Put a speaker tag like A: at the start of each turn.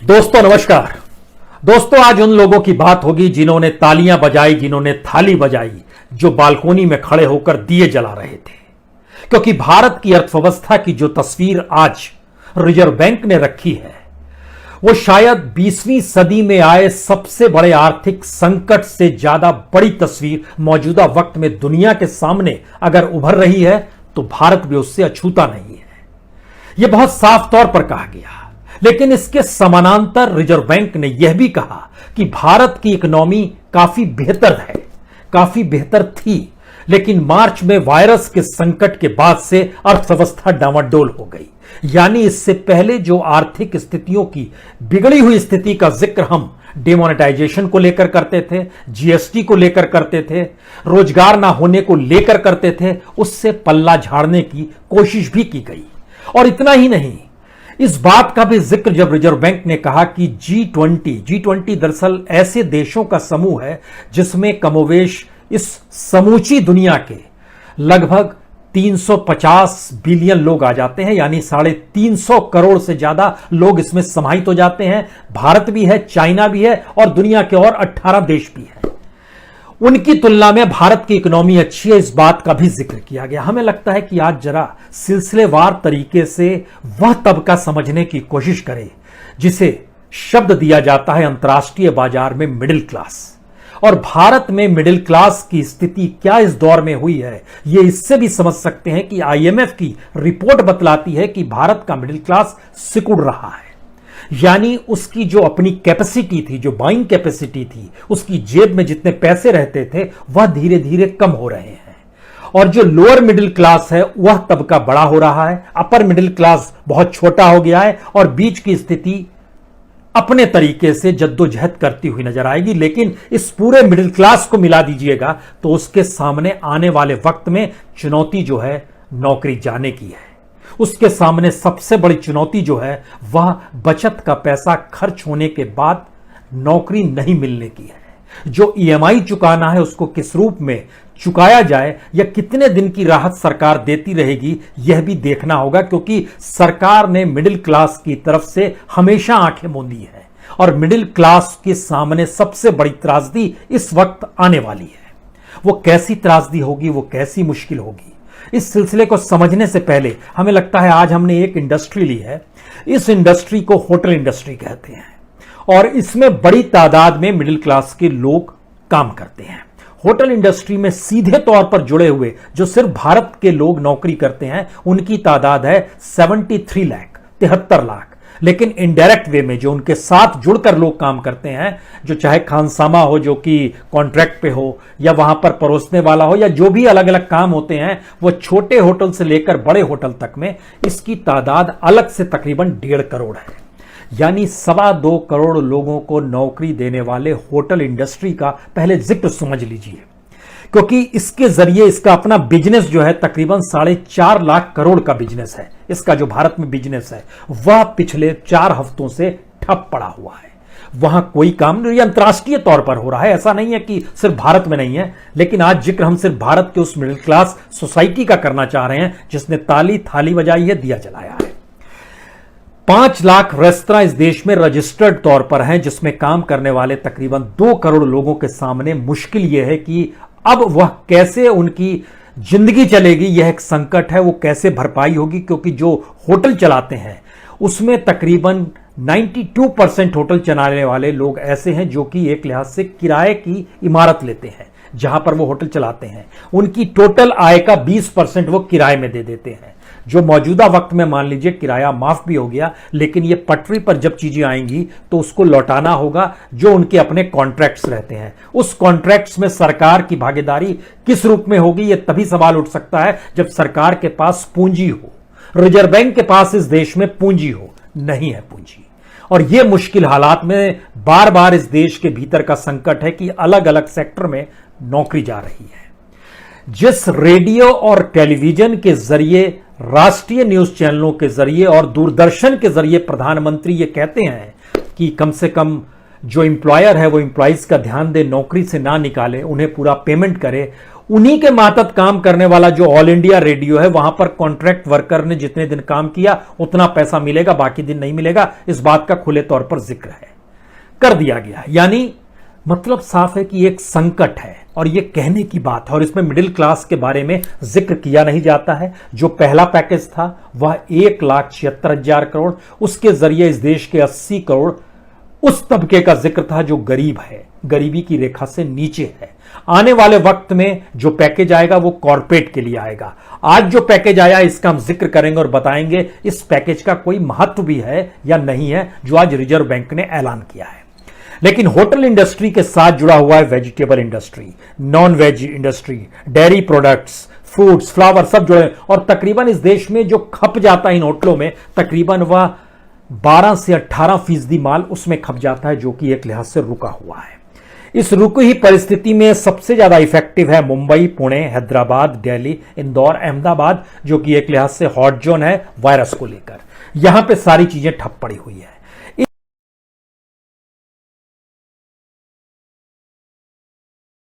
A: दोस्तों नमस्कार। दोस्तों आज उन लोगों की बात होगी जिन्होंने तालियां बजाई, जिन्होंने थाली बजाई, जो बालकोनी में खड़े होकर दिए जला रहे थे। क्योंकि भारत की अर्थव्यवस्था की जो तस्वीर आज रिजर्व बैंक ने रखी है वो शायद 20वीं सदी में आए सबसे बड़े आर्थिक संकट से ज्यादा बड़ी तस्वीर मौजूदा वक्त में दुनिया के सामने अगर उभर रही है तो भारत भी उससे अछूता नहीं है। यह बहुत साफ तौर पर कहा गया। लेकिन इसके समानांतर रिजर्व बैंक ने यह भी कहा कि भारत की इकोनॉमी काफी बेहतर है, काफी बेहतर थी, लेकिन मार्च में वायरस के संकट के बाद से अर्थव्यवस्था डामाडोल हो गई। यानी इससे पहले जो आर्थिक स्थितियों की बिगड़ी हुई स्थिति का जिक्र हम डिमोनेटाइजेशन को लेकर करते थे, जीएसटी को लेकर करते थे, रोजगार ना होने को लेकर करते थे, उससे पल्ला झाड़ने की कोशिश भी की गई। और इतना ही नहीं, इस बात का भी जिक्र जब रिजर्व बैंक ने कहा कि G20 दरअसल ऐसे देशों का समूह है जिसमें कमोवेश इस समूची दुनिया के लगभग 350 बिलियन लोग आ जाते हैं, यानी 350 करोड़ से ज्यादा लोग इसमें समाहित हो जाते हैं। भारत भी है, चाइना भी है और दुनिया के और 18 देश भी है। उनकी तुलना में भारत की इकोनॉमी अच्छी है, इस बात का भी जिक्र किया गया। हमें लगता है कि आज जरा सिलसिलेवार तरीके से वह तबका समझने की कोशिश करें जिसे शब्द दिया जाता है अंतर्राष्ट्रीय बाजार में मिडिल क्लास। और भारत में मिडिल क्लास की स्थिति क्या इस दौर में हुई है, यह इससे भी समझ सकते हैं कि आईएमएफ की रिपोर्ट बतलाती है कि भारत का मिडिल क्लास सिकुड़ रहा है। यानी उसकी जो अपनी कैपेसिटी थी, जो बाइंग कैपेसिटी थी, उसकी जेब में जितने पैसे रहते थे वह धीरे धीरे कम हो रहे हैं। और जो लोअर मिडिल क्लास है वह तबका बड़ा हो रहा है, अपर मिडिल क्लास बहुत छोटा हो गया है और बीच की स्थिति अपने तरीके से जद्दोजहद करती हुई नजर आएगी। लेकिन इस पूरे मिडिल क्लास को मिला दीजिएगा तो उसके सामने आने वाले वक्त में चुनौती जो है नौकरी जाने की है। उसके सामने सबसे बड़ी चुनौती जो है वह बचत का पैसा खर्च होने के बाद नौकरी नहीं मिलने की है। जो ईएमआई चुकाना है उसको किस रूप में चुकाया जाए या कितने दिन की राहत सरकार देती रहेगी यह भी देखना होगा, क्योंकि सरकार ने मिडिल क्लास की तरफ से हमेशा आंखें मूंदी है और मिडिल क्लास के सामने सबसे बड़ी त्रासदी इस वक्त आने वाली है। वो कैसी त्रासदी होगी, वो कैसी मुश्किल होगी, इस सिलसिले को समझने से पहले हमें लगता है आज हमने एक इंडस्ट्री ली है। इस इंडस्ट्री को होटल इंडस्ट्री कहते हैं और इसमें बड़ी तादाद में मिडिल क्लास के लोग काम करते हैं। होटल इंडस्ट्री में सीधे तौर पर जुड़े हुए जो सिर्फ भारत के लोग नौकरी करते हैं उनकी तादाद है 73 लाख, 73 लाख। लेकिन इनडायरेक्ट वे में जो उनके साथ जुड़कर लोग काम करते हैं, जो चाहे खानसामा हो जो कि कॉन्ट्रैक्ट पे हो, या वहां पर परोसने वाला हो, या जो भी अलग अलग काम होते हैं, वो छोटे होटल से लेकर बड़े होटल तक में, इसकी तादाद अलग से तकरीबन 1.5 करोड़ है। यानी 2.25 करोड़ लोगों को नौकरी देने वाले होटल इंडस्ट्री का पहले जिक्र समझ लीजिए, क्योंकि इसके जरिए इसका अपना बिजनेस जो है तकरीबन 4.5 लाख करोड़ का बिजनेस है। इसका जो भारत में बिजनेस है वह पिछले 4 हफ्तों से ठप पड़ा हुआ है। वहां कोई काम नहीं, अंतर्राष्ट्रीय तौर पर हो रहा है। ऐसा नहीं है कि सिर्फ भारत में नहीं है, लेकिन आज जिक्र हम सिर्फ भारत के उस मिडिल क्लास सोसाइटी का करना चाह रहे हैं जिसने ताली थाली बजाई है, दिया जलाया है। 5 लाख रेस्तरां इस देश में रजिस्टर्ड तौर पर हैं, जिसमें काम करने वाले तकरीबन 2 करोड़ लोगों के सामने मुश्किल यह है कि अब वह कैसे उनकी जिंदगी चलेगी, यह एक संकट है। वो कैसे भरपाई होगी, क्योंकि जो होटल चलाते हैं उसमें तकरीबन 92% होटल चलाने वाले लोग ऐसे हैं जो कि एक लिहाज से किराए की इमारत लेते हैं जहां पर वो होटल चलाते हैं। उनकी टोटल आय का 20% वो किराए में दे देते हैं, जो मौजूदा वक्त में मान लीजिए किराया माफ भी हो गया, लेकिन ये पटरी पर जब चीजें आएंगी तो उसको लौटाना होगा जो उनके अपने कॉन्ट्रैक्ट्स रहते हैं। उस कॉन्ट्रैक्ट्स में सरकार की भागीदारी किस रूप में होगी, यह तभी सवाल उठ सकता है जब सरकार के पास पूंजी हो। रिजर्व बैंक के पास इस देश में पूंजी हो, नहीं है पूंजी। और यह मुश्किल हालात में बार बार इस देश के भीतर का संकट है कि अलग अलग सेक्टर में नौकरी जा रही है। जिस रेडियो और टेलीविजन के जरिए, राष्ट्रीय न्यूज चैनलों के जरिए और दूरदर्शन के जरिए प्रधानमंत्री ये कहते हैं कि कम से कम जो एम्प्लॉयर है वो एम्प्लॉइज का ध्यान दे, नौकरी से ना निकाले, उन्हें पूरा पेमेंट करे, उन्हीं के मातहत काम करने वाला जो ऑल इंडिया रेडियो है, वहां पर कॉन्ट्रैक्ट वर्कर ने जितने दिन काम किया उतना पैसा मिलेगा, बाकी दिन नहीं मिलेगा। इस बात का खुले तौर पर जिक्र है, कर दिया गया। यानी मतलब साफ है कि एक संकट है और ये कहने की बात है, और इसमें मिडिल क्लास के बारे में जिक्र किया नहीं जाता है। जो पहला पैकेज था वह 1,76,000 करोड़, उसके जरिए इस देश के 80 करोड़ उस तबके का जिक्र था जो गरीब है, गरीबी की रेखा से नीचे है। आने वाले वक्त में जो पैकेज आएगा वो कॉर्पोरेट के लिए आएगा। आज जो पैकेज आया इसका हम जिक्र करेंगे और बताएंगे इस पैकेज का कोई महत्व भी है या नहीं है, जो आज रिजर्व बैंक ने ऐलान किया है। लेकिन होटल इंडस्ट्री के साथ जुड़ा हुआ है vegetable industry, non veg industry, dairy products, fruits, flower, सब जुड़े। और तकरीबन इस देश में जो खप जाता है इन होटलों में, तकरीबन वह 12 से 18% माल उसमें खप जाता है, जो कि एक लिहाज से रुका हुआ है। इस रुकी हुई परिस्थिति में सबसे ज्यादा इफेक्टिव है मुंबई, पुणे, हैदराबाद, दिल्ली, इंदौर, अहमदाबाद, जो कि एक लिहाज से हॉट जोन है वायरस को लेकर। यहां पे सारी चीजें ठप पड़ी हुई है।